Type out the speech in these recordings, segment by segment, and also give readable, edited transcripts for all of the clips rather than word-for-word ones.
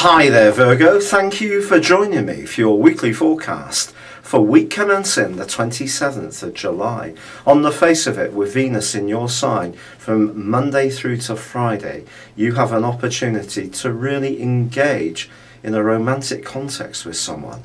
Hi there Virgo, thank you for joining me for your weekly forecast for week commencing the 27th of July. On the face of it, with Venus in your sign from Monday through to Friday, you have an opportunity to really engage in a romantic context with someone.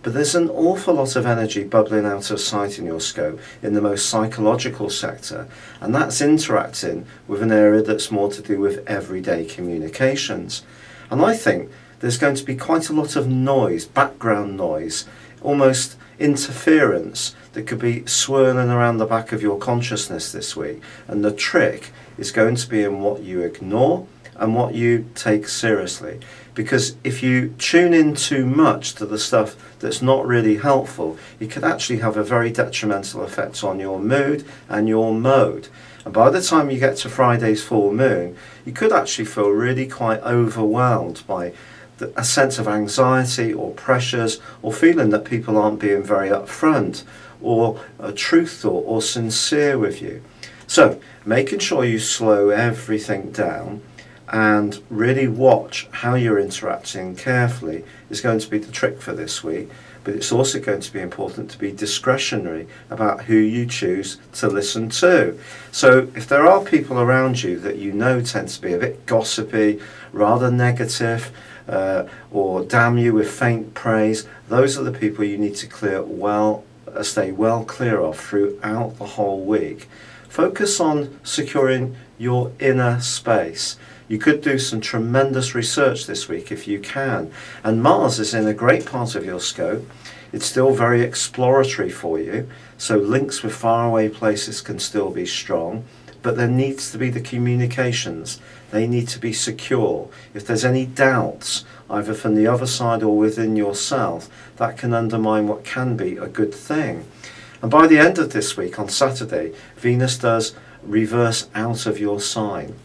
But there's an awful lot of energy bubbling out of sight in your scope in the most psychological sector, and that's interacting with an area that's more to do with everyday communications. And I think there's going to be quite a lot of noise, background noise, almost interference that could be swirling around the back of your consciousness this week. And the trick is going to be in what you ignore and what you take seriously. Because if you tune in too much to the stuff that's not really helpful, it could actually have a very detrimental effect on your mood and your mode. And by the time you get to Friday's full moon, you could actually feel really quite overwhelmed by a sense of anxiety or pressures, or feeling that people aren't being very upfront or truthful or sincere with you. So making sure you slow everything down and really watch how you're interacting carefully is going to be the trick for this week. But it's also going to be important to be discretionary about who you choose to listen to. So if there are people around you that you know tend to be a bit gossipy, rather negative, or damn you with faint praise, those are the people you need to stay well clear of throughout the whole week. Focus on securing your inner space. You could do some tremendous research this week if you can. And Mars is in a great part of your scope. It's still very exploratory for you, so links with faraway places can still be strong, but there needs to be the communications. They need to be secure. If there's any doubts, either from the other side or within yourself, that can undermine what can be a good thing. And by the end of this week, on Saturday, Venus does reverse out of your sign.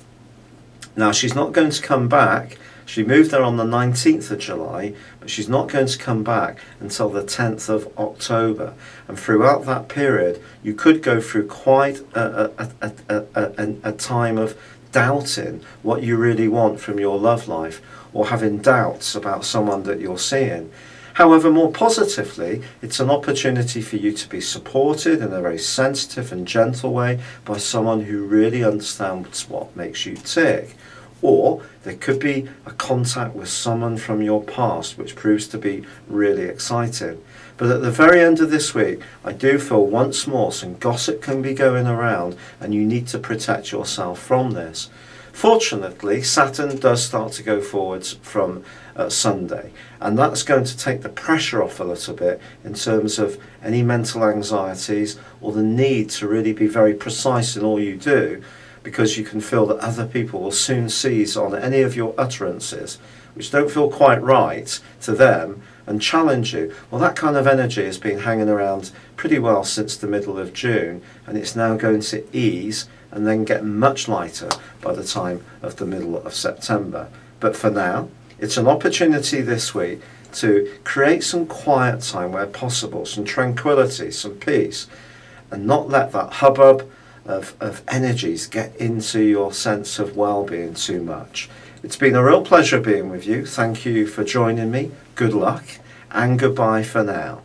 Now, she's not going to come back. She moved there on the 19th of July, but she's not going to come back until the 10th of October. And throughout that period, you could go through quite a time of doubting what you really want from your love life, or having doubts about someone that you're seeing. However, more positively, it's an opportunity for you to be supported in a very sensitive and gentle way by someone who really understands what makes you tick. Or there could be a contact with someone from your past, which proves to be really exciting. But at the very end of this week, I do feel once more some gossip can be going around, and you need to protect yourself from this. Fortunately, Saturn does start to go forwards from Sunday, and that's going to take the pressure off a little bit in terms of any mental anxieties or the need to really be very precise in all you do, because you can feel that other people will soon seize on any of your utterances which don't feel quite right to them and challenge you. Well, that kind of energy has been hanging around pretty well since the middle of June, and it's now going to ease and then get much lighter by the time of the middle of September. But for now, it's an opportunity this week to create some quiet time where possible, some tranquility, some peace, and not let that hubbub of energies get into your sense of well-being too much. It's been a real pleasure being with you. Thank you for joining me. Good luck and goodbye for now.